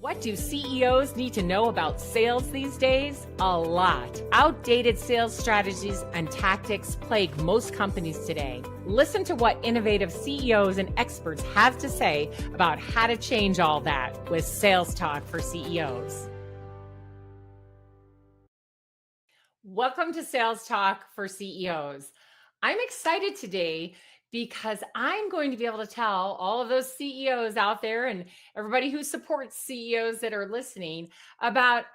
What do CEOs need to know about sales these days? A lot. Outdated sales strategies and tactics plague most companies today. Listen to what innovative CEOs and experts have to say about how to change all that with Sales Talk for CEOs. Welcome to Sales Talk for CEOs. I'm excited today because I'm going to be able to tell all of those CEOs out there and everybody who supports CEOs that are listening about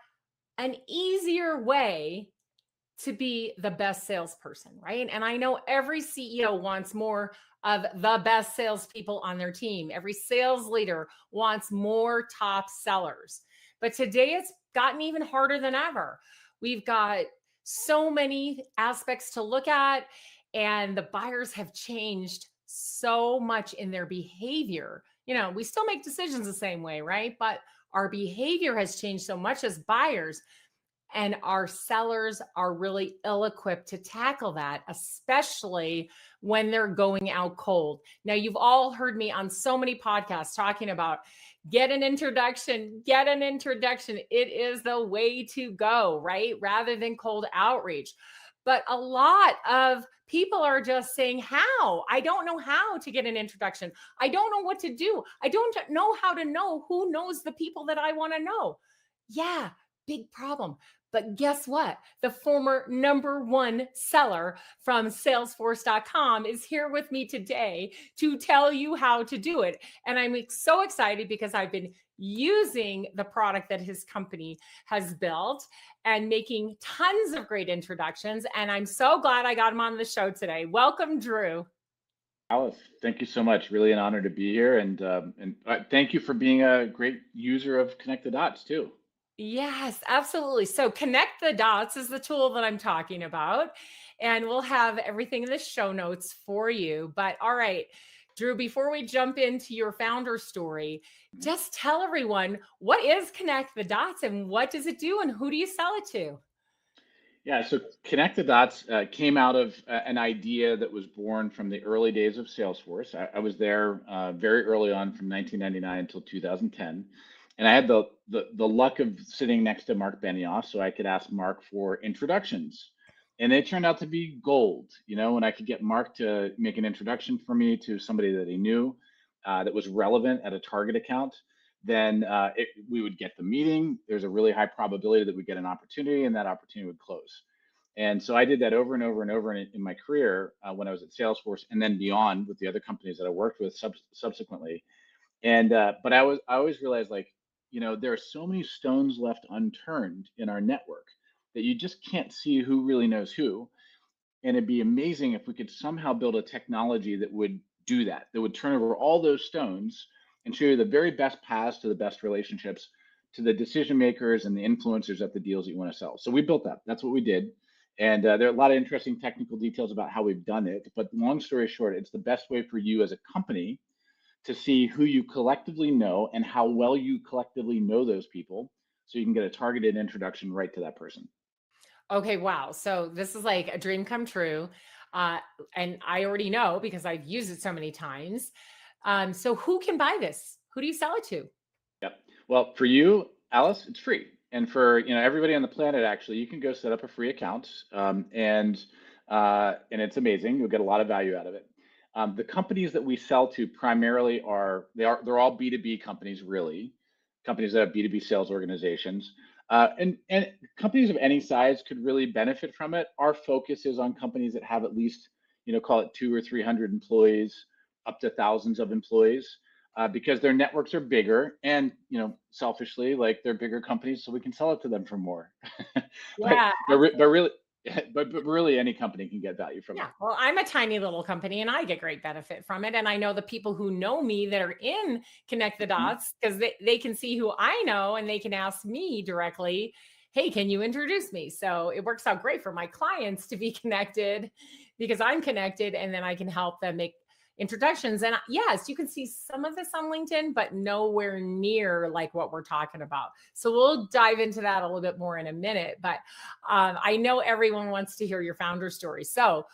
an easier way to be the best salesperson, right? And I know every CEO wants more of the best salespeople on their team. Every sales leader wants more top sellers. But today it's gotten even harder than ever. We've got so many aspects to look at, and the buyers have changed so much in their behavior. You know, we still make decisions the same way, right? But our behavior has changed so much as buyers, and our sellers are really ill-equipped to tackle that, especially when they're going out cold. Now, you've all heard me on so many podcasts talking about get an introduction, get an introduction. It is the way to go, right? Rather than cold outreach. But a lot of people are just saying, how? I don't know how to get an introduction. I don't know what to do. I don't know how to know who knows the people that I want to know. Yeah, big problem. But guess what? The former #1 seller from Salesforce.com is here with me today to tell you how to do it. And I'm so excited because I've been using the product that his company has built and making tons of great introductions. And I'm so glad I got him on the show today. Welcome, Drew. Alice, thank you so much. Really an honor to be here, and thank you for being a great user of Connect the Dots too. Yes, absolutely. So Connect the Dots is the tool that I'm talking about, and we'll have everything in the show notes for you. But all right, Drew, before we jump into your founder story, just tell everyone, what is Connect the Dots and what does it do and who do you sell it to? Yeah, so Connect the Dots came out of an idea that was born from the early days of Salesforce. I was there very early on, from 1999 until 2010, and I had the luck of sitting next to Marc Benioff, so I could ask Marc for introductions, and they turned out to be gold. You know, when I could get Marc to make an introduction for me to somebody that he knew that was relevant at a target account, then we would get the meeting. There's a really high probability that we get an opportunity, and that opportunity would close. And so I did that over and over and over in my career when I was at Salesforce, and then beyond with the other companies that I worked with subsequently. And but I always realized, like, you know, there are so many stones left unturned in our network that you just can't see who really knows who. And it'd be amazing if we could somehow build a technology that would do that, that would turn over all those stones and show you the very best paths to the best relationships, to the decision makers and the influencers at the deals that you want to sell. So we built that. That's what we did. And there are a lot of interesting technical details about how we've done it. But long story short, it's the best way for you as a company to see who you collectively know and how well you collectively know those people, so you can get a targeted introduction right to that person. Okay, wow. So this is like a dream come true. And I already know because I've used it so many times. So who can buy this? Who do you sell it to? Yep. Well, for you, Alice, it's free. And for, you know, everybody on the planet, actually, you can go set up a free account, and it's amazing. You'll get a lot of value out of it. The companies that we sell to primarily they're all B2B companies, really, companies that have B2B sales organizations. And companies of any size could really benefit from it. Our focus is on companies that have at least, you know, call it 200 or 300 employees, up to thousands of employees, because their networks are bigger, and, you know, selfishly, like, they're bigger companies, so we can sell it to them for more. but Yeah, but really, but really, any company can get value from it. yeah. Well, I'm a tiny little company and I get great benefit from it. And I know the people who know me that are in Connect the Mhm. Dots because they can see who I know and they can ask me directly, hey, can you introduce me? So it works out great for my clients to be connected because I'm connected and then I can help them make introductions. And yes, you can see some of this on LinkedIn, but nowhere near like what we're talking about. So we'll dive into that a little bit more in a minute. But I know everyone wants to hear your founder story. So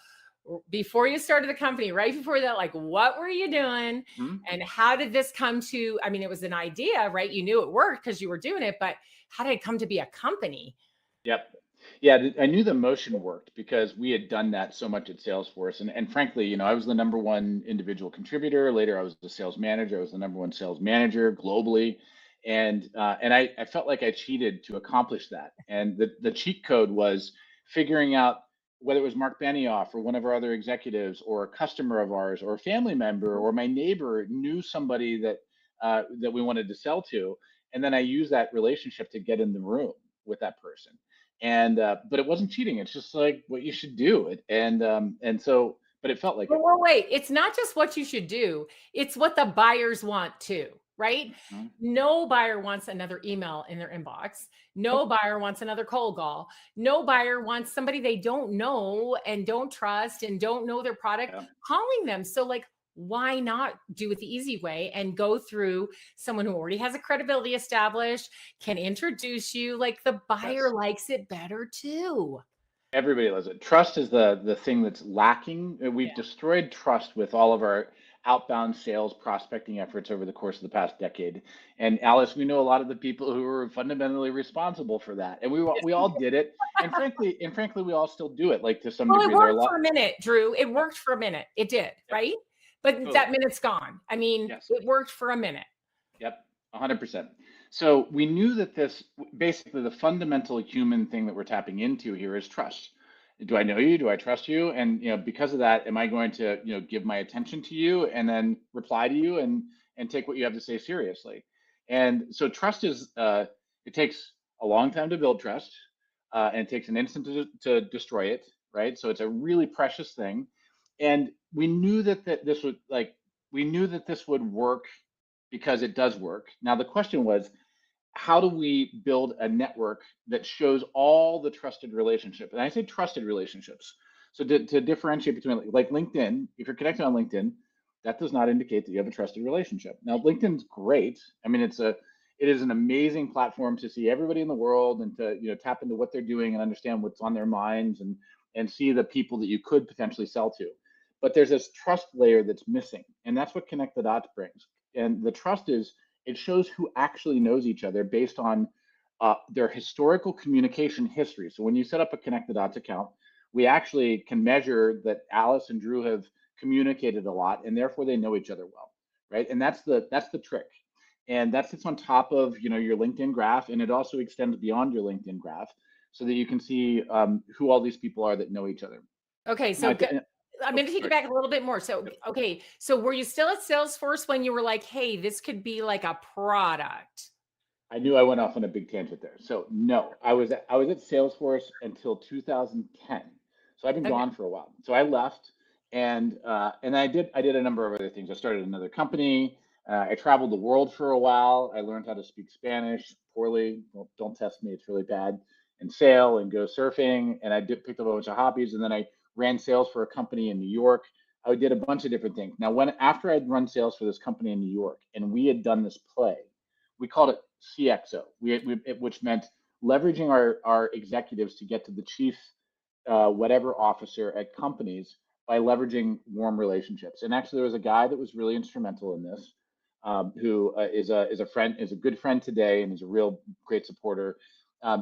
before you started the company, right before that, like, what were you doing? Mhm. And how did this come to, I mean, it was an idea, right? You knew it worked because you were doing it, but how did it come to be a company? Yep. Yeah, I knew the motion worked because we had done that so much at Salesforce. And frankly, I was the number one individual contributor. Later, I was the sales manager. I was the number one sales manager globally. And I felt like I cheated to accomplish that. And the cheat code was figuring out whether it was Marc Benioff or one of our other executives or a customer of ours or a family member or my neighbor knew somebody that we wanted to sell to. And then I used that relationship to get in the room with that person. But it wasn't cheating. It's just like what you should do. But it felt like it. Well, wait, it's not just what you should do, it's what the buyers want too, right? Mhm. No buyer wants another email in their inbox. No Nope. buyer wants another cold call. No buyer wants somebody they don't know and don't trust and don't know their product Yeah. calling them. So, like, why not do it the easy way and go through someone who already has a credibility established, can introduce you? Like, the buyer Yes. likes it better too. Everybody loves it. Trust is the thing that's lacking. Yeah. We've destroyed trust with all of our outbound sales prospecting efforts over the course of the past decade. And Alice, we know a lot of the people who were fundamentally responsible for that. And we all did it. And frankly, we all still do it, like to some Well, it degree. There are a worked lot. for a minute, Drew. It Yep. worked for a minute. It did, Yep. right? But Totally. that minute's gone. I mean, Yes. it worked for a minute. Yep, 100%. So we knew that basically the fundamental human thing that we're tapping into here is trust. Do I know you? Do I trust you? And because of that, am I going to give my attention to you and then reply to you and take what you have to say seriously? And so trust is it takes a long time to build trust, and it takes an instant to destroy it, right? So it's a really precious thing, and we knew that this would work because it does work. Now, the question was, how do we build a network that shows all the trusted relationships? And I say trusted relationships. So to differentiate between like LinkedIn, if you're connected on LinkedIn, that does not indicate that you have a trusted relationship. Now, LinkedIn's great. I mean, it is an amazing platform to see everybody in the world and to tap into what they're doing and understand what's on their minds and see the people that you could potentially sell to. But there's this trust layer that's missing, and that's what Connect the Dots brings. And the trust is it shows who actually knows each other based on their historical communication history. So when you set up a Connect the Dots account, we actually can measure that Alice and Drew have communicated a lot, and therefore they know each other well, right? And that's the trick. And that sits on top of your LinkedIn graph, and it also extends beyond your LinkedIn graph, so that you can see who all these people are that know each other. Okay, Now, I'm oh, going to take it sorry. back a little bit more. So, okay, so were you still at Salesforce when you were like, "Hey, this could be like a product"? I knew I went off on a big tangent there. So no, I was at Salesforce until 2010. So I've been Okay. gone for a while. So I left, and I did a number of other things. I started another company. I traveled the world for a while. I learned how to speak Spanish poorly. Well, don't test me; it's really bad. And sail and go surfing. And picked up a bunch of hobbies. And then I ran sales for a company in New York. I did a bunch of different things. Now, after I'd run sales for this company in New York, and we had done this play, we called it CXO, which meant leveraging our executives to get to the chief whatever officer at companies by leveraging warm relationships. And actually, there was a guy that was really instrumental in this, who is a friend, is a good friend today, and is a real great supporter.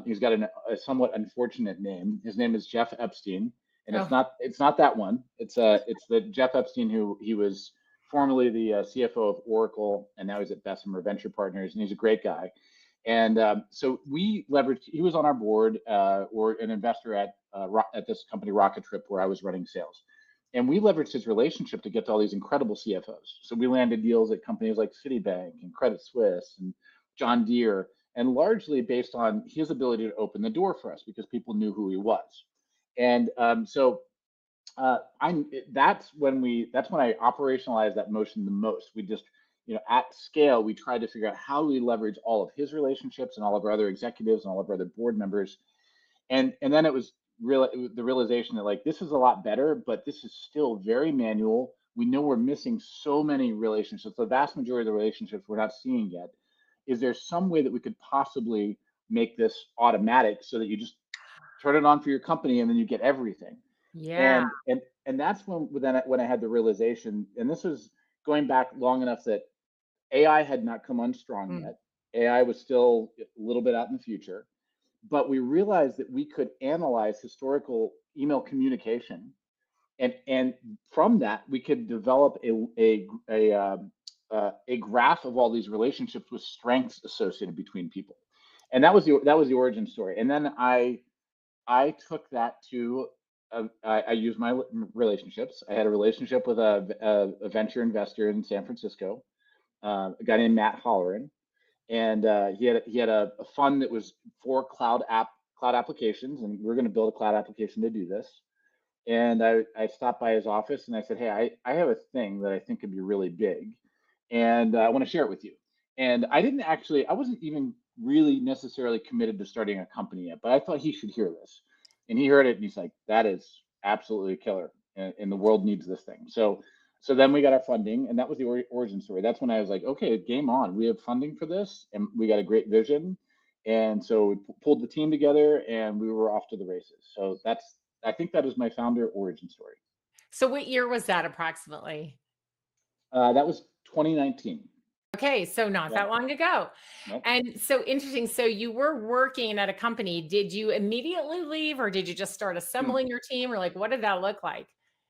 He's got a somewhat unfortunate name. His name is Jeff Epstein, and it's Oh, not that one. It's the Jeff Epstein who he was formerly the CFO of Oracle, and now he's at Bessemer Venture Partners, and he's a great guy. And so we leveraged. He was on our board, or an investor at this company, Rocket Trip, where I was running sales. And we leveraged his relationship to get to all these incredible CFOs. So we landed deals at companies like Citibank and Credit Suisse and John Deere, and largely based on his ability to open the door for us because people knew who he was. And so I that's when I operationalized that motion the most. We just, at scale, we tried to figure out how we leverage all of his relationships and all of our other executives and all of our other board members. And then it was the realization that, like, this is a lot better, but this is still very manual. We know we're missing so many relationships. The vast majority of the relationships we're not seeing yet. Is there some way that we could possibly make this automatic so that you just turn it on for your company and then you get everything? Yeah. And that's when I had the realization, and this was going back long enough that AI had not come on strong Mm. yet. AI was still a little bit out in the future, but we realized that we could analyze historical email communication, and from that we could develop a graph of all these relationships with strengths associated between people, and that was the origin story. And then I took that to I used my relationships. I had a relationship with a venture investor in San Francisco, a guy named Matt Holleran, and he had a fund that was for cloud applications, and we are going to build a cloud application to do this. And I stopped by his office and I said, hey, I have a thing that I think could be really big, and I want to share it with you. And I wasn't even really necessarily committed to starting a company yet, but I thought he should hear this. And he heard it and he's like, that is absolutely a killer, and the world needs this thing. So then we got our funding, and that was the origin story. That's when I was like, okay, game on. We have funding for this, and we got a great vision. And so we pulled the team together, and we were off to the races. So I think that is my founder origin story. So what year was that approximately? That was 2019. Okay, so not Yeah. that long ago. Nope. And so interesting. So you were working at a company. Did you immediately leave or did you just start Hmm. assembling your team or like what did that look like?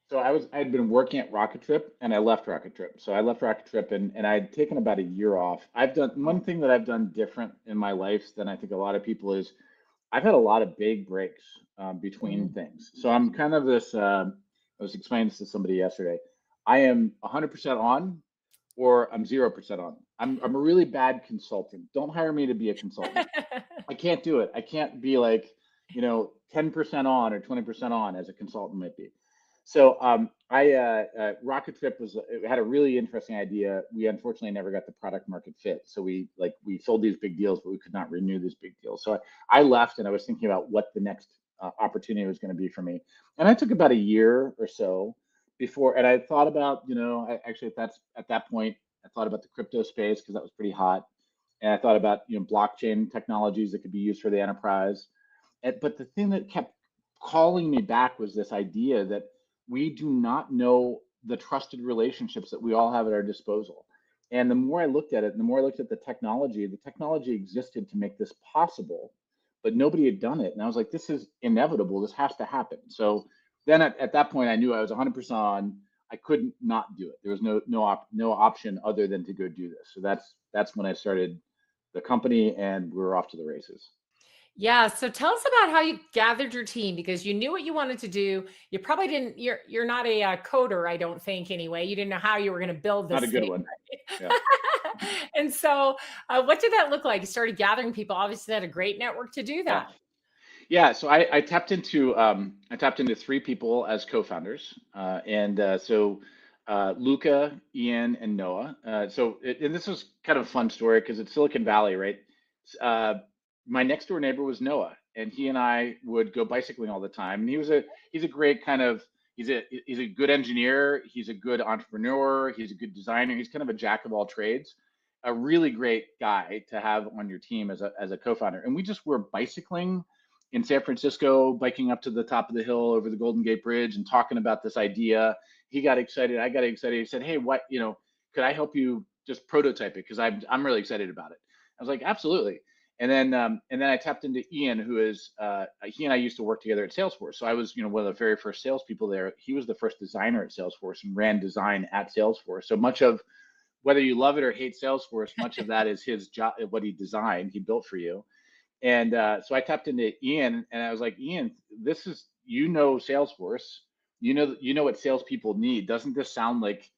So I had been working at Rocket Trip, and I left Rocket Trip. So I left Rocket Trip, and I'd taken about a year off. I've done one Oh. thing that I've done different in my life than I think a lot of people is I've had a lot of big breaks between Mm. things. So I'm kind of this. I was explaining this to somebody yesterday. I am 100% on, or I'm 0% on. I'm a really bad consultant. Don't hire me to be a consultant. I can't do it. I can't be like, 10% on or 20% on as a consultant might be. So Rocket Trip had a really interesting idea. We unfortunately never got the product market fit. So we sold these big deals, but we could not renew these big deals. So I left, and I was thinking about what the next opportunity was going to be for me. And I took about a year or so before, and I thought about, actually at that point, I thought about the crypto space because that was pretty hot, and I thought about blockchain technologies that could be used for the enterprise. But the thing that kept calling me back was this idea that we do not know the trusted relationships that we all have at our disposal. And the more I looked at it, and the more I looked at the technology existed to make this possible, but nobody had done it. And I was like, this is inevitable. This has to happen. So then at that point, I knew I was 100% on. I couldn't not do it. There was no option other than to go do this. So that's when I started the company, and we were off to the races. Yeah, so tell us about how you gathered your team because you knew what you wanted to do. You probably didn't you're not a coder, I don't think anyway. You didn't know how you were going to build Not a this good thing. one. Yeah. Right? And so what did that look like? You started gathering people. Obviously, had a great network to do Yeah. that. Yeah, so I tapped into three people as co-founders, and Luca, Ian, and Noah. And this was kind of a fun story because it's Silicon Valley, right? Uh, my next door neighbor was Noah, and he and I would go bicycling all the time. And he's a great kind of he's a good engineer, he's a good entrepreneur, he's a good designer, he's kind of a jack of all trades. A really great guy to have on your team as a co-founder. And we just were bicycling in San Francisco, biking up to the top of the hill over the Golden Gate Bridge and talking about this idea. He got excited. I got excited. He said, "Hey, could I help you just prototype it? Because I'm really excited about it." I was like, "Absolutely." And then I tapped into Ian, who is he and I used to work together at Salesforce. So I was, one of the very first salespeople there. He was the first designer at Salesforce and ran design at Salesforce. So much of whether you love it or hate Salesforce, much of that is his job, what he designed, he built for you. And so I tapped into Ian, and I was like, Ian, this is Salesforce, you know what salespeople need. Doesn't it sound like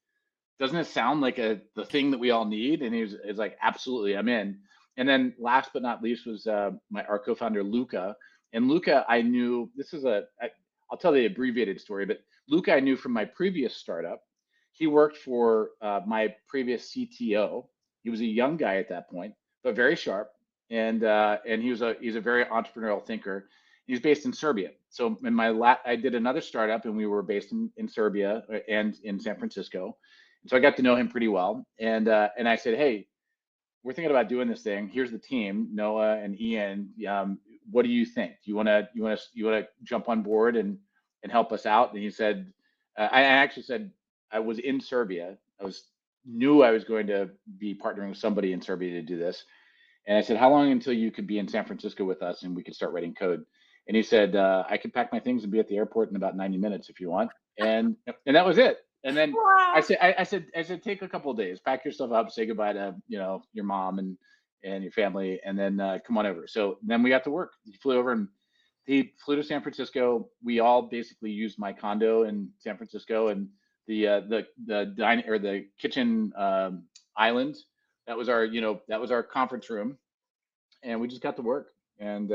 the thing that we all need? And he's like, absolutely, I'm in. And then last but not least was our co-founder Luca. And Luca, I knew I'll tell the abbreviated story, but Luca I knew from my previous startup. He worked for my previous CTO. He was a young guy at that point, but very sharp, and he's a very entrepreneurial thinker. He's based in Serbia. So I did another startup, and we were based in Serbia and in San Francisco. So I got to know him pretty well, and I said, "Hey, we're thinking about doing this thing. Here's the team, Noah and Ian. What do you think? Do you want to jump on board and help us out. And he said, I actually said I was in Serbia. Knew I was going to be partnering with somebody in Serbia to do this. And I said, how long until you could be in San Francisco with us and we could start writing code? And he said, I could pack my things and be at the airport in about 90 minutes if you want. And that was it. And then Wow. I said, take a couple of days, pack your stuff up, say goodbye to, your mom and your family, and then come on over. So then we got to work. He flew over and he flew to San Francisco. We all basically used my condo in San Francisco, and the dining or the kitchen island. That was our conference room, and we just got to work and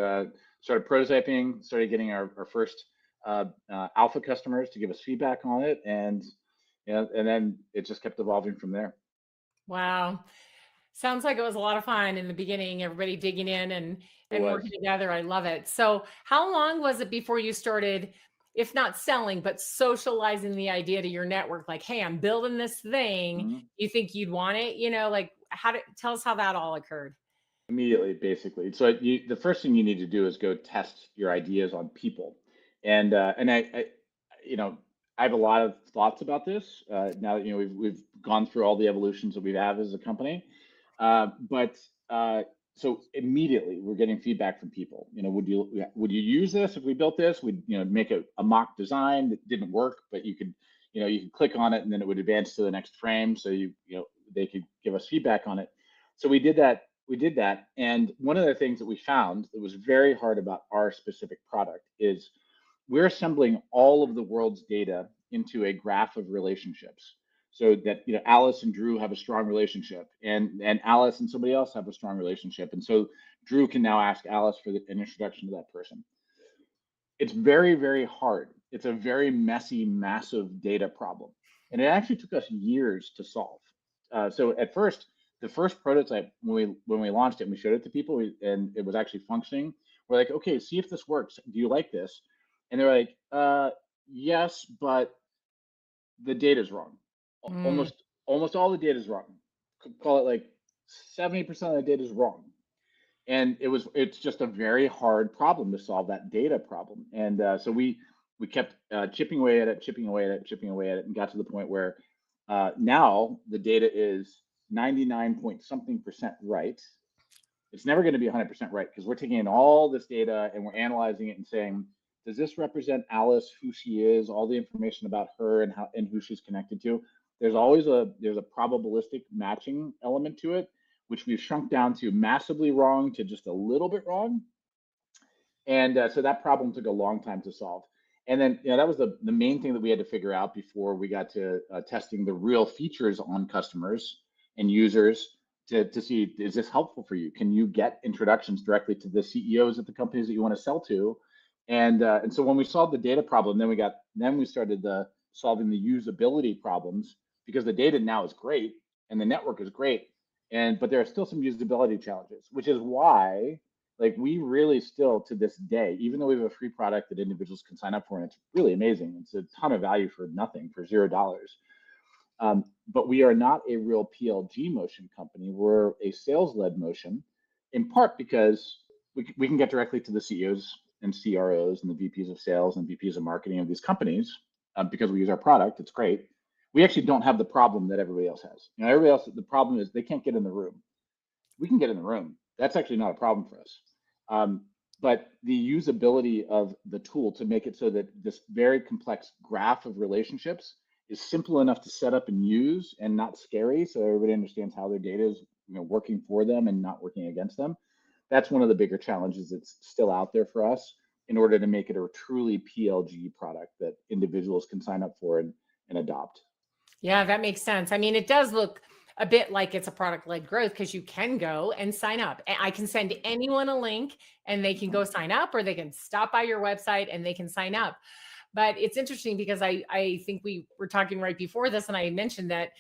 started prototyping, started getting our first alpha customers to give us feedback on it, and then it just kept evolving from there. Wow. Sounds like it was a lot of fun in the beginning, everybody digging in It and working was together. I love it. So, how long was it before you started, if not selling, but socializing the idea to your network? Like, hey, I'm building this thing. Mhm. You think you'd want it? Like how did tell us how that all occurred? Immediately, basically. So the first thing you need to do is go test your ideas on people, and you know, I have a lot of thoughts about this. Now that we've gone through all the evolutions that we have as a company, but so immediately we're getting feedback from people. Would you use this if we built this? We'd make a mock design that didn't work, but you could click on it and then it would advance to the next frame, so they could give us feedback on it. So we did that. And one of the things that we found that was very hard about our specific product is we're assembling all of the world's data into a graph of relationships, so that Alice and Drew have a strong relationship, and Alice and somebody else have a strong relationship, and so Drew can now ask Alice for an introduction to that person. It's very, very hard. It's a very messy, massive data problem, and it actually took us years to solve. So at first, the first prototype, when we launched it and we showed it to people, and it was actually functioning, we're like, okay, see if this works. Do you like this? And they're like, yes, but the data's wrong. Mm, Almost all the data is wrong. Call it like 70% of the data is wrong. And it's just a very hard problem to solve, that data problem. And so we kept chipping away at it, chipping away at it, chipping away at it, and got to the point where now the data is 99 point something percent right. It's never going to be 100% right, because we're taking in all this data and we're analyzing it and saying, does this represent Alice, who she is, all the information about her and how and who she's connected to? There's a probabilistic matching element to it, which we've shrunk down to massively wrong to just a little bit wrong. And so that problem took a long time to solve. And then that was the main thing that we had to figure out before we got to testing the real features on customers and users to see, is this helpful for you? Can you get introductions directly to the CEOs at the companies that you want to sell to? And so when we solved the data problem, then we started solving the usability problems, because the data now is great and the network is great, but there are still some usability challenges, which is why, like, we really still, to this day, even though we have a free product that individuals can sign up for, and it's really amazing, it's a ton of value for nothing, for $0. But we are not a real PLG motion company. We're a sales-led motion, in part because we can get directly to the CEOs and CROs and the VPs of sales and VPs of marketing of these companies, because we use our product. It's great. We actually don't have the problem that everybody else has. Everybody else, the problem is they can't get in the room. We can get in the room. That's actually not a problem for us. But the usability of the tool to make it so that this very complex graph of relationships is simple enough to set up and use and not scary, so everybody understands how their data is working for them and not working against them. That's one of the bigger challenges that's still out there for us, in order to make it a truly PLG product that individuals can sign up for and adopt. yeah, that makes sense. I mean, it does look a bit like it's a product led growth because you can go and sign up. I can send anyone a link and they can Mhm. go sign up, or they can stop by your website and they can sign up. But it's interesting because I think we were talking right before this, and I mentioned that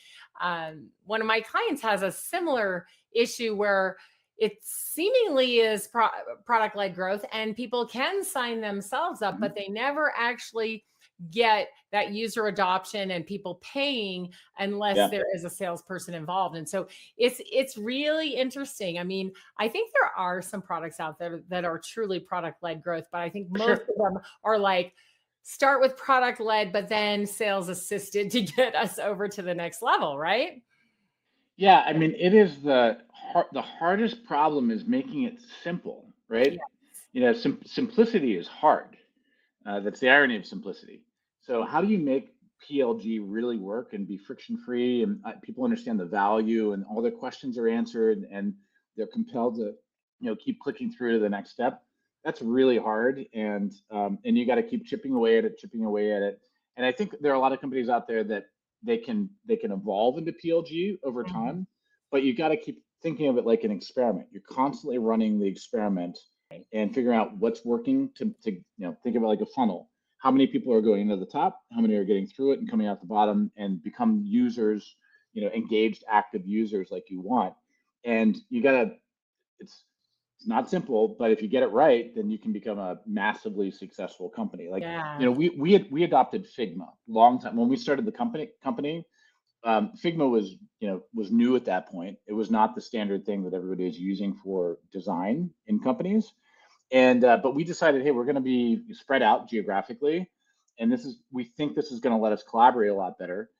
one of my clients has a similar issue where it seemingly is product led growth, and people can sign themselves up, but Mhm. they never actually get that user adoption and people paying unless Yeah, there is a salesperson involved. And so it's really interesting. I mean, I think there are some products out there that are truly product led growth, but I think for most sure. of them are like start with product led, but then sales assisted to get us over to the next level, right? Yeah, I mean, it is the hardest problem is making it simple, right? Yeah. Simplicity is hard. That's the irony of simplicity. So, how do you make PLG really work and be friction free, and people understand the value, and all their questions are answered, and they're compelled to, keep clicking through to the next step? That's really hard, and you got to keep chipping away at it, chipping away at it. And I think there are a lot of companies out there that they can evolve into PLG over Mhm. time, but you got to keep thinking of it like an experiment. You're constantly running the experiment Right. and figuring out what's working think of it like a funnel. How many people are going into the top, how many are getting through it and coming out the bottom and become users, engaged active users like you want. And you gotta it's not simple, but if you get it right, then you can become a massively successful company. Like, Yeah. we adopted Figma long time when we started the company. Figma was new at that point. It was not the standard thing that everybody is using for design in companies. And but we decided, hey, we're going to be spread out geographically, and we think this is going to let us collaborate a lot better.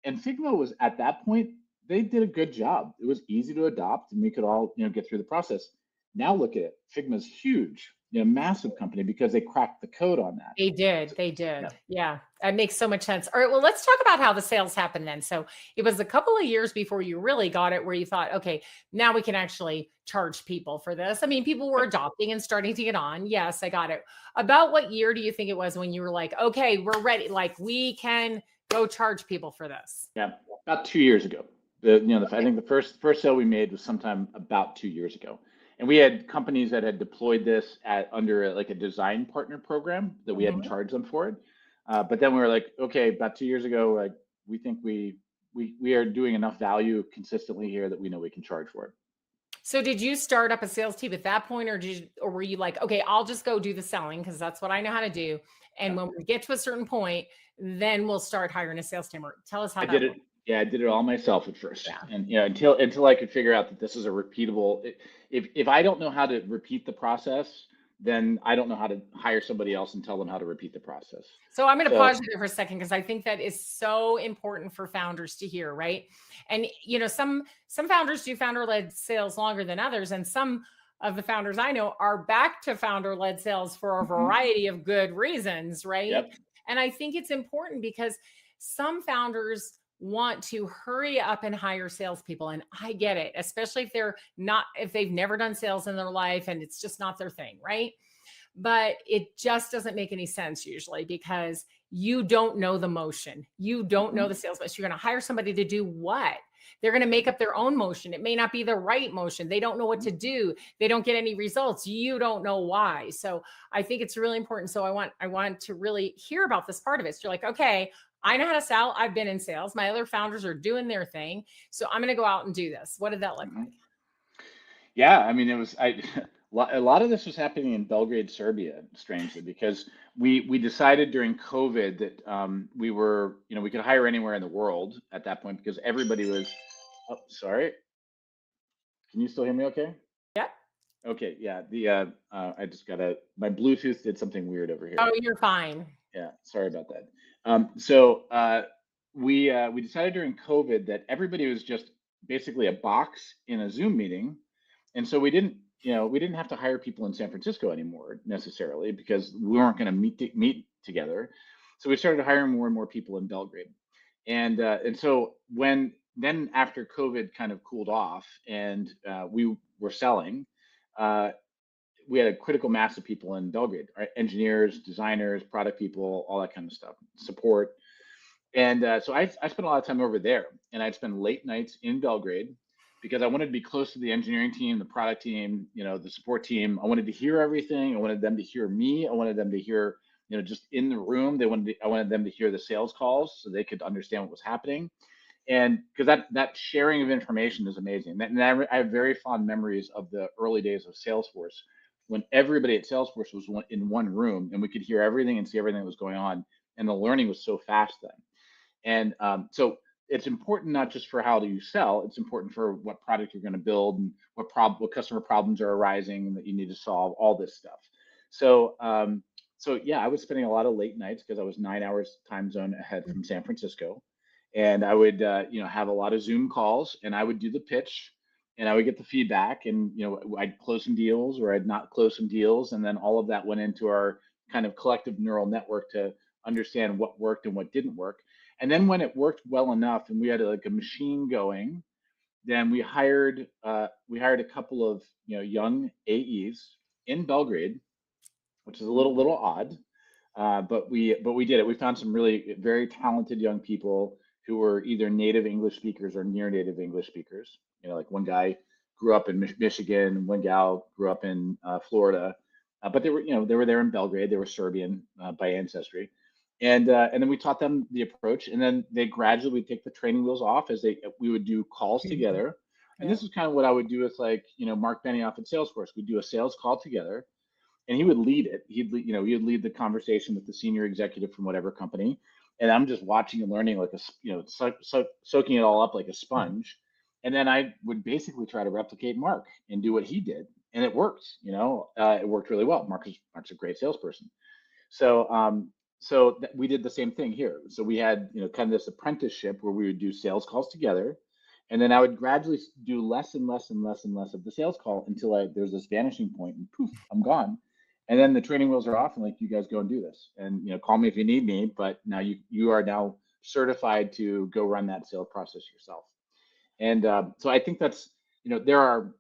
And Figma was at that point, they did a good job. It was easy to adopt, and we could all get through the process. Now look at it, Figma's huge, massive company because they cracked the code on that. They did. So, They yeah, did. Yeah. That makes so much sense. All right. Well, let's talk about how the sales happened then. So it was a couple of years before you really got it where you thought, okay, now we can actually charge people for this. I mean, people were yep, adopting and starting to get on. Yes, I got it. About what year do you think it was when you were like, okay, we're ready? Like we can go charge people for this? yeah. About 2 years ago, I Okay. think the first sale we made was sometime about 2 years ago, and we had companies that had deployed this under like a design partner program that we hadn't Mhm. charged them for it. But then we were like, okay, about 2 years ago, like we think we are doing enough value consistently here that we know we can charge for it. So did you start up a sales team at that point, or were you like, okay, I'll just go do the selling because that's what I know how to do. And Yeah. when we get to a certain point, then we'll start hiring a sales team. Or tell us how I did that it. looked. Yeah, I did it all myself at first, Yeah. and until I could figure out that this is a repeatable. If I don't know how to repeat the process, then I don't know how to hire somebody else and tell them how to repeat the process. So I'm going to So pause you there for a second because I think that is so important for founders to hear, right? And some founders do founder led sales longer than others, and some of the founders I know are back to founder led sales for a mhm, variety of good reasons, right? yep, And I think it's important because some founders want to hurry up and hire salespeople, and I get it, especially if they've never done sales in their life and it's just not their thing, right? But it just doesn't make any sense usually because you don't know the motion. You don't know mhm, the sales motion. You're going to hire somebody to do what? They're going to make up their own motion. It may not be the right motion. They don't know what mhm. to do. They don't get any results. You don't know why. So I think it's really important. So I want to really hear about this part of it. So you're like, okay, I know how to sell. I've been in sales. My other founders are doing their thing. So I'm going to go out and do this. What did that look Mhm. like? Yeah, I mean, it was a lot of this was happening in Belgrade, Serbia, strangely, because we decided during COVID that we could hire anywhere in the world at that point because everybody was. Oh, sorry. Can you still hear me? Okay. Yeah. Okay. Yeah. I just my Bluetooth did something weird over Oh, here. you're fine. Yeah. Sorry about that. We decided during COVID that everybody was just basically a box in a Zoom meeting, and so we didn't have to hire people in San Francisco anymore necessarily because we weren't going to meet together. So we started hiring more and more people in Belgrade, and so when then after COVID kind of cooled off and we were selling, uh, we had a critical mass of people in Belgrade, right? Engineers, designers, product people, all that kind of stuff, support. And so I spent a lot of time over there, and I'd spend late nights in Belgrade because I wanted to be close to the engineering team, the product team, the support team. I wanted to hear everything. I wanted them to hear me. I wanted them to hear, just in the room. I wanted them to hear the sales calls so they could understand what was happening. And because that sharing of information is amazing. And I have very fond memories of the early days of Salesforce when everybody at Salesforce was in one room and we could hear everything and see everything that was going on. And the learning was so fast then. And so it's important not just for how do you sell, it's important for what product you're going to build and what customer problems are arising that you need to solve, all this stuff. So So yeah, I was spending a lot of late nights because I was 9 hours time zone ahead from San Francisco, and I would have a lot of Zoom calls, and I would do the pitch, and I would get the feedback, and I'd close some deals or I'd not close some deals, and then all of that went into our kind of collective neural network to understand what worked and what didn't work. And then when it worked well enough, and we had like a machine going, then we hired a couple of young AEs in Belgrade, which is a little odd, but we did it. We found some really very talented young people who were either native English speakers or near native English speakers. Like one guy grew up in Michigan, one gal grew up in Florida, but they were there in Belgrade. They were Serbian by ancestry, and then we taught them the approach, and then they gradually would take the training wheels off as we would do calls Mhm. together. And Yeah. this is kind of what I would do with like Marc Benioff at Salesforce. We'd do a sales call together, and he would lead it. He'd lead the conversation with the senior executive from whatever company, and I'm just watching and learning like soaking it all up like a sponge. And then I would basically try to replicate Mark and do what he did, and it worked. It worked really well. Mark's a great salesperson. So we did the same thing here. So we had kind of this apprenticeship where we would do sales calls together, and then I would gradually do less and less and less and less of the sales call until there's this vanishing point, and poof, I'm gone. And then the training wheels are off, and like, you guys go and do this, and call me if you need me. But now you are now certified to go run that sales process yourself. And so I think that's there are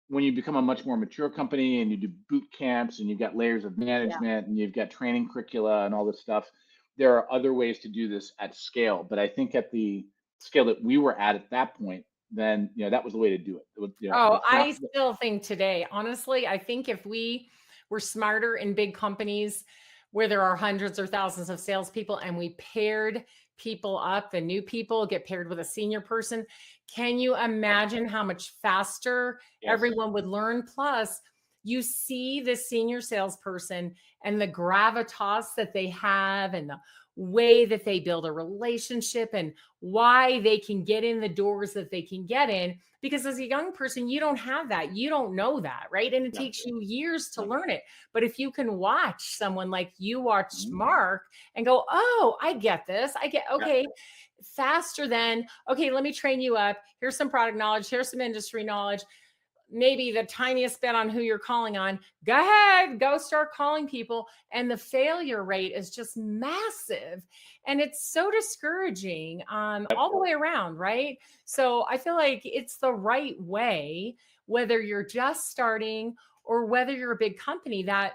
when you become a much more mature company and you do boot camps and you've got layers of Yeah. management and you've got training curricula and all this stuff, there are other ways to do this at scale. But I think at the scale that we were at that point, then that was the way to do it. It was, Oh, the I found, still think today, honestly, I think if we were smarter in big companies where there are hundreds or thousands of salespeople and we paired people up, the new people get paired with a senior person, can you imagine how much faster yes, everyone would learn? Plus, you see the senior salesperson and the gravitas that they have and the way that they build a relationship and why they can get in the doors that they can get in, because as a young person you don't have that, you don't know that, right? And it yeah, takes you years to yeah. learn it. But if you can watch someone like you watched Mhm. Mark and go, oh, I get this, I get, Yeah, okay, faster than, okay, let me train you up, here's some product knowledge, here's some industry knowledge, maybe the tiniest bit on who you're calling on. Go ahead, go start calling people. And the failure rate is just massive. And it's so discouraging all the way around, right? So I feel like it's the right way, whether you're just starting or whether you're a big company, that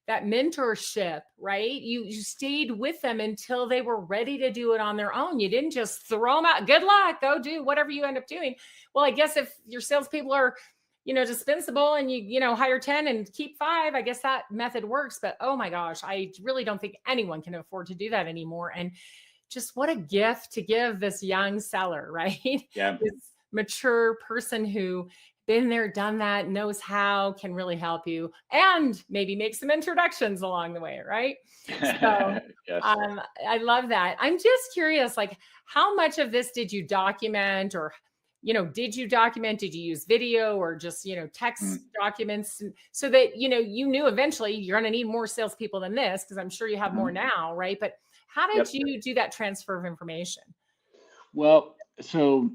mentorship, right? You stayed with them until they were ready to do it on their own. You didn't just throw them out. Good luck, go do whatever you end up doing. Well, I guess if your salespeople are dispensable and you hire 10 and keep 5, I guess that method works. But oh my gosh, I really don't think anyone can afford to do that anymore. And just what a gift to give this young seller, right? yeah. This mature person who been there, done that, knows how, can really help you and maybe make some introductions along the way, right? So Yes. I love that. I'm just curious, like, how much of this did you document, or did you document? Did you use video or just text Mm. documents, so that you knew eventually you're going to need more salespeople than this, because I'm sure you have more Mhm. now, right? But how did Yep. you do that transfer of information? Well, so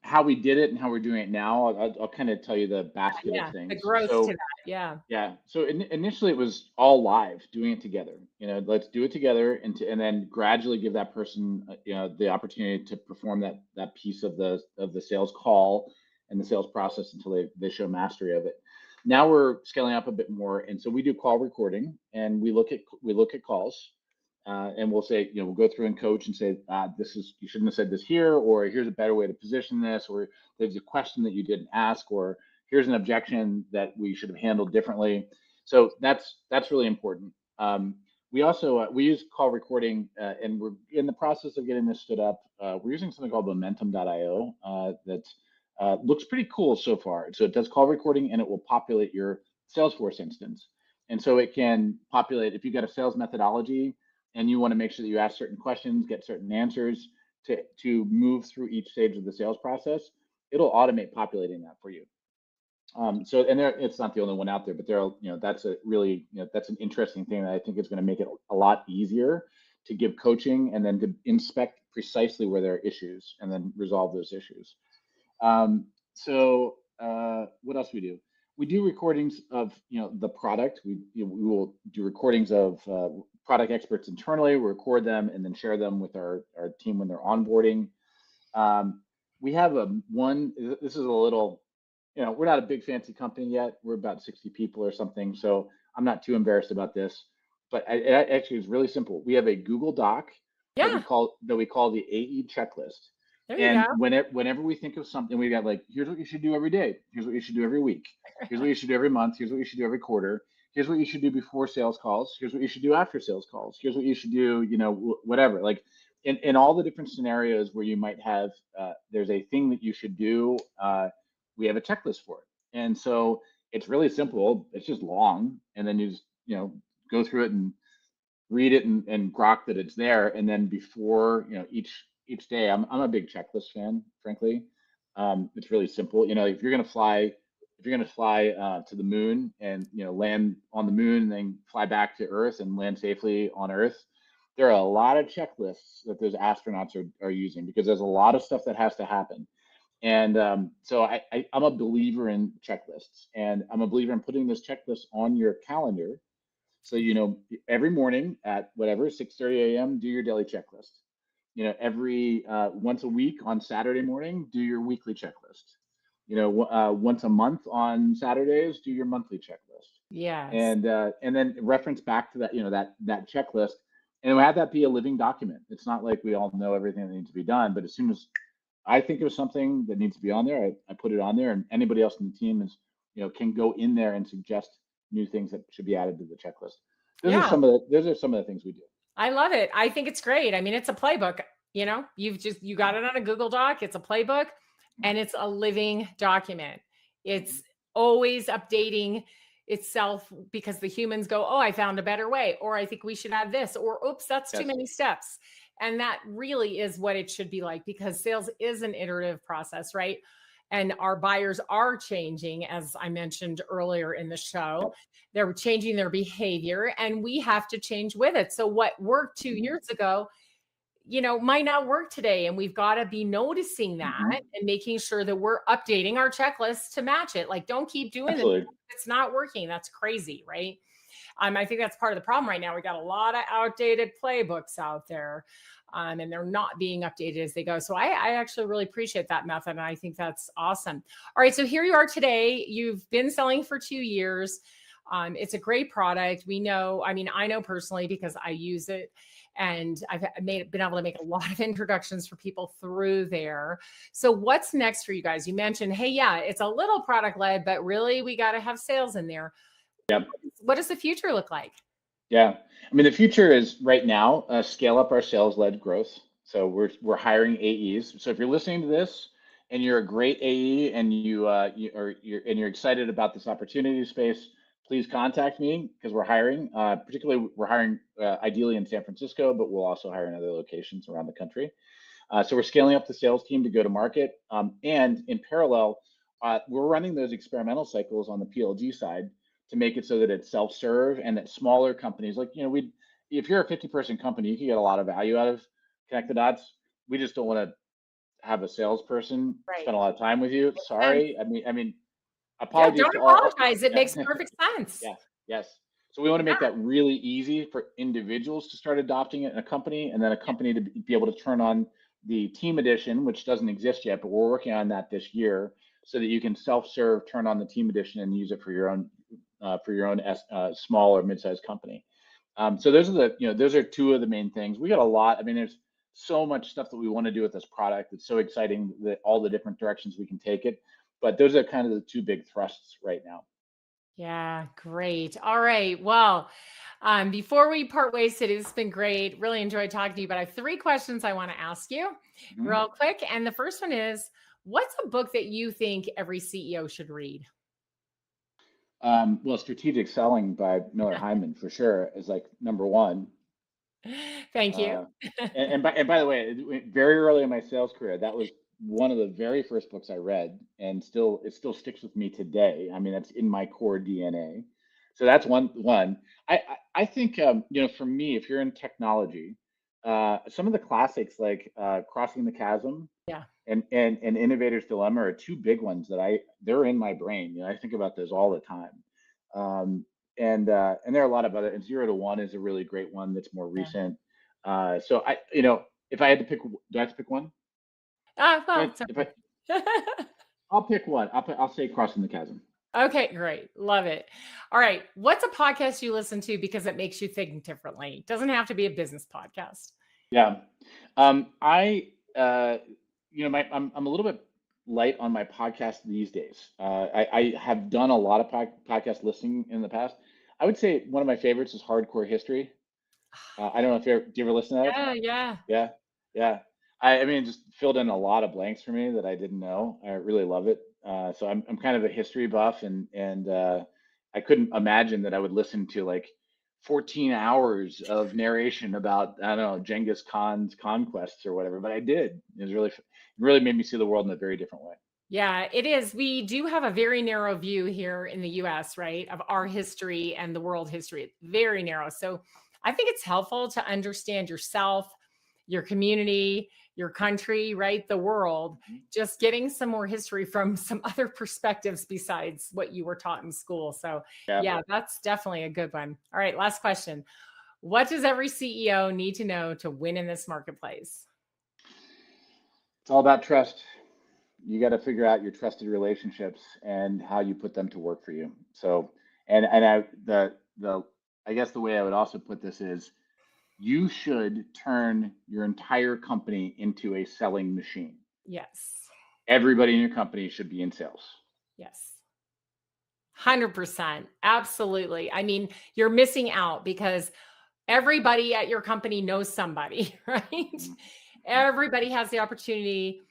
how we did it and how we're doing it now, I'll kind of tell you the basket of Yeah, the things. growth to So that. Yeah. yeah. So initially it was all live, doing it together. Let's do it together, and then gradually give that person, the opportunity to perform that piece of the sales call and the sales process until they show mastery of it. Now we're scaling up a bit more, and so we do call recording, and we look at calls, and we'll say, we'll go through and coach and say, this is you shouldn't have said this here, or here's a better way to position this, or there's a question that you didn't ask, or here's an objection that we should have handled differently. So that's really important. We also we use call recording, and we're in the process of getting this stood up. We're using something called Momentum.io that looks pretty cool so far. So it does call recording, and it will populate your Salesforce instance. And so it can populate if you've got a sales methodology and you want to make sure that you ask certain questions, get certain answers to move through each stage of the sales process. It'll automate populating that for you. So, and there, it's not the only one out there, but there are, that's a really, that's an interesting thing that I think is going to make it a lot easier to give coaching and then to inspect precisely where there are issues and then resolve those issues. What else we do? We do recordings of the product. We will do recordings of product experts internally. We record them and then share them with our team when they're onboarding. We have a one. This is a little. We're not a big fancy company yet. We're about 60 people or something. So I'm not too embarrassed about this. But it actually is really simple. We have a Google Doc Yeah, that we call the AE checklist. there you And go. whenever we think of something, we got like, here's what you should do every day. Here's what you should do every week. Here's what you should do every month. Here's what you should do every quarter. Here's what you should do before sales calls. Here's what you should do after sales calls. Here's what you should do, whatever. Like in all the different scenarios where you might have, there's a thing that you should do. We have a checklist for it. And so it's really simple. It's just long. And then you just, go through it and read it and grok that it's there. And then before, each day, I'm a big checklist fan, frankly. It's really simple. If you're gonna fly to the moon and land on the moon and then fly back to Earth and land safely on Earth, there are a lot of checklists that those astronauts are using because there's a lot of stuff that has to happen. And so I'm a believer in checklists, and I'm a believer in putting this checklist on your calendar. So every morning at whatever 6:30 a.m., do your daily checklist. Every once a week on Saturday morning, do your weekly checklist. Once a month on Saturdays, do your monthly checklist, Yes. and then reference back to that that checklist, and have that be a living document. It's not like we all know everything that needs to be done, but as soon as I think of something that needs to be on there, I put it on there, and anybody else in the team can go in there and suggest new things that should be added to the checklist. Yeah, Those are some of the things we do. I love it. I think it's great. I mean, it's a playbook. You got it on a Google Doc. It's a playbook and it's a living document. It's always updating itself because the humans go, "Oh, I found a better way," or "I think we should add this," or "Oops, that's too Yes, many steps." And that really is what it should be like because sales is an iterative process, right? And our buyers are changing, as I mentioned earlier in the show. yep. They're changing their behavior and we have to change with it. So what worked 2 Hmm. years ago, might not work today. And we've got to be noticing that Hmm. and making sure that we're updating our checklist to match it. Like, don't keep doing this. Absolutely. It's not working. That's crazy, right? I think that's part of the problem right now. We got a lot of outdated playbooks out there, and they're not being updated as they go. So I actually really appreciate that method, and I think that's awesome. All right, so here you are today. You've been selling for 2 years. It's a great product. We know. I mean, I know personally because I use it. And I've been able to make a lot of introductions for people through there. So, what's next for you guys? You mentioned, hey, yeah, it's a little product led, but really we got to have sales in there. Yep. What does the future look like? Yeah. I mean, the future is right now, scale up our sales-led growth. So we're hiring AEs. So if you're listening to this and you're a great AE and you're excited about this opportunity space, please contact me because we're hiring. Particularly, we're hiring ideally in San Francisco, but we'll also hire in other locations around the country. So we're scaling up the sales team to go to market. And in parallel, we're running those experimental cycles on the PLG side to make it so that it's self-serve and that smaller companies, like, if you're a 50-person company, you can get a lot of value out of Connect the Dots. We just don't want to have a salesperson Right. spend a lot of time with you. Makes sense. Sorry. I mean, Yeah, apologies don't to all. apologize. It makes Yeah. perfect sense. Yes, yes. So we want to Yeah, make that really easy for individuals to start adopting it in a company, and then a yeah, company to be able to turn on the team edition, which doesn't exist yet, but we're working on that this year, so that you can self-serve, turn on the team edition, and use it for your own small or mid-sized company. So those are two of the main things. We got a lot. I mean, there's so much stuff that we want to do with this product. It's so exciting that all the different directions we can take it. But those are kind of the two big thrusts right now. yeah. Great. All right. Well, before we part ways today, it's been great. Really enjoyed talking to you. But I have 3 questions I want to ask you Mhm. real quick. And the first one is, what's a book that you think every CEO should read? Well, Strategic Selling by Miller Hyman for sure is like number one. Thank you. Uh, and by the way, very early in my sales career, that was one of the very first books I read, and it still sticks with me today. I mean, that's in my core DNA. So that's one. I think for me, if you're in technology, some of the classics like Crossing the Chasm Yeah. and Innovator's Dilemma are two big ones that they're in my brain. I think about those all the time. And there are a lot of other. And Zero to One is a really great one that's more Yeah. recent. So if I had to pick, do I have to pick one? Well, If it's I, okay. I'll pick one. I'll say Crossing the Chasm. Okay, great. Love it. All right. What's a podcast you listen to because it makes you think differently? Doesn't have to be a business podcast. Yeah. I I'm a little bit light on my podcast these days. I have done a lot of podcast listening in the past. I would say one of my favorites is Hardcore History. I don't know if do you ever listen to that? Yeah, yeah. Yeah, yeah. I mean, it just filled in a lot of blanks for me that I didn't know. I really love it. So I'm kind of a history buff, and I couldn't imagine that I would listen to like 14 hours of narration about, I don't know, Genghis Khan's conquests or whatever, but I did. It really made me see the world in a very different way. Yeah, it is. We do have a very narrow view here in the US, right, of our Mhm. history and the world history. Very narrow. So I think it's helpful to understand yourself, your community, your country, right, the world, Mhm. just getting some more history from some other perspectives besides what you were taught in school. So, Yeah, yeah, that's definitely a good one. All right, last question. What does every CEO need to know to win in this marketplace? it's all about trust. You got to figure out your trusted relationships and how you put them to work for you. So, and I the I guess the way I would also put this is you should turn your entire company into a selling machine. Yes. Everybody in your company should be in sales. Yes. 100%. Absolutely. I mean, you're missing out because everybody at your company knows somebody, right? Mhm. Mhm. Everybody has the opportunity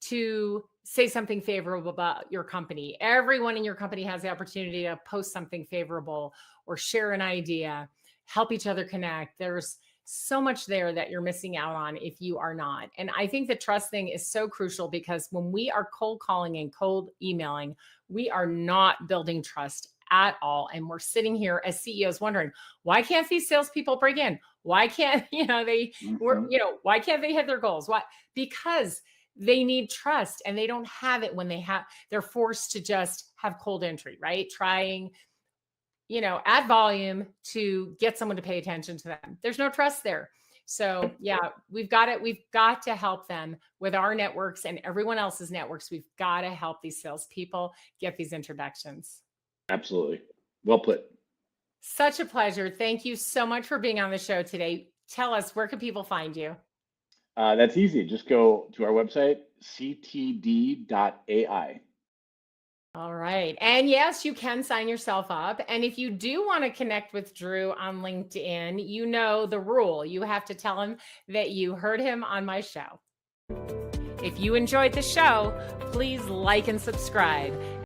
to say something favorable about your company. Everyone in your company has the opportunity to post something favorable or share an idea, help each other connect. There's so much there that you're missing out on if you are not. And I think the trust thing is so crucial because when we are cold calling and cold emailing, we are not building trust at all. And we're sitting here as CEOs wondering, why can't these salespeople break in? Why can't, Mhm. why can't they hit their goals? Why? Because they need trust and they don't have it when they're forced to just have cold entry, right? Trying, add volume to get someone to pay attention to them. There's no trust there. So, yeah, we've got to help them with our networks and everyone else's networks. We've got to help these salespeople get these introductions. Absolutely. Well put. Such a pleasure. Thank you so much for being on the show today. Tell us, where can people find you? That's easy. Just go to our website, ctd.ai. All right. And yes, you can sign yourself up. And if you do want to connect with Drew on LinkedIn, you know the rule. You have to tell him that you heard him on my show. If you enjoyed the show, please like and subscribe.